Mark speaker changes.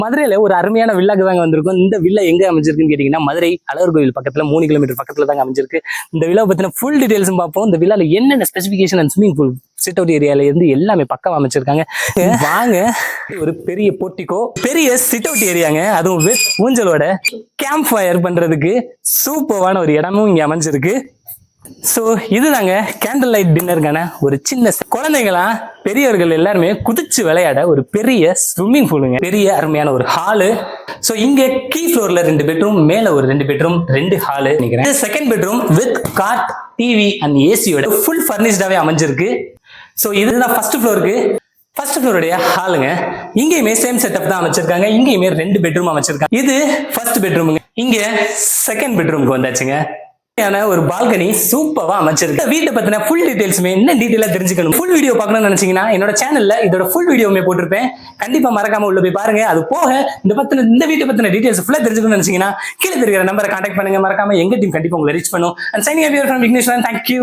Speaker 1: மதுரையில ஒரு அருமையான வில்லாக்கு தாங்க வந்திருக்கும். இந்த வில்லா எங்க அமைஞ்சிருக்குன்னு கேட்டீங்கன்னா, மதுரை அழகர் கோவில் பக்கத்துல 3 கிலோமீட்டர் பக்கத்துல தாங்க அமைஞ்சிருக்கு. இந்த வில்லா பத்தின ஃபுல் டீடைல்ஸும் பார்ப்போம். இந்த வில்லால என்னென்ன specification and swimming pool, sit out ஏரியால இருந்து எல்லாமே பக்கம் அமைச்சிருக்காங்க. வாங்க, ஒரு பெரிய போர்ட்டிகோ, பெரிய சிட் அவுட் ஏரியாங்க, அதுவும் வித் ஊஞ்சலோட கேம்ப் ஃபயர் பண்றதுக்கு சூப்பரான ஒரு இடமும் இங்க அமைஞ்சிருக்கு. சோ இதுதாங்க கேண்டில் லைட் டின்னருக்கான ஒரு சின்ன குழந்தைங்களா பெரியவர்கள் எல்லாருமே குதிச்சு விளையாட ஒரு பெரிய ஸ்விம்மிங் பூலுங்க. பெரிய அருமையான ஒரு ஹாலு. சோ இங்க கீ ஃப்ளோர்ல 2 பெட்ரூம், மேல ஒரு 2 பெட்ரூம், 2 ஹாலு நினைக்கிறேன். Second bedroom with cot, TV and ஏசியோட ஃபுல் ஃபர்னிஷ்டாவே அமைஞ்சிருக்கு. சோ இதுதான் ஃபர்ஸ்ட் ஃப்ளோருக்கு. ஃபர்ஸ்ட் ஃப்ளோருடைய ஹாலுங்க. இங்கேயுமே சேம் செட்டப் தான் அமைச்சிருக்காங்க. இங்கேயுமே 2 பெட்ரூம் அமைச்சிருக்காங்க. இது ஃபர்ஸ்ட் பெட்ரூமுங்க. இங்க செகண்ட் பெட்ரூமுக்கு வந்தாச்சுங்க. ஒரு பால்கனி சூப்பரா அமைச்சிருக்கு. வீட்டை பத்தின ஃபுல் டீடைல்ஸுமே என்ன டீடைலா தெரிஞ்சுக்கணும், ஃபுல் வீடியோ பார்க்கணும்னு நினைச்சீங்கன்னா என்னோட சேனல்ல இதோட ஃபுல் வீடியோமே போட்டிருப்பேன். கண்டிப்பா மறக்காம உள்ள போய் பாருங்க. அது போக இந்த வீட்டை பத்தின டீடைல்ஸ் ஃபுல்லா தெரிஞ்சுக்கணும்னு நினைச்சீங்கன்னா கீழே இருக்கிற நம்பரை கான்டாக்ட் பண்ணுங்க. மறக்காம எங்க டீம் கண்டிப்பா உங்களை ரீச் பண்ணும். And signing off your from Vigneshwaran. Thank you.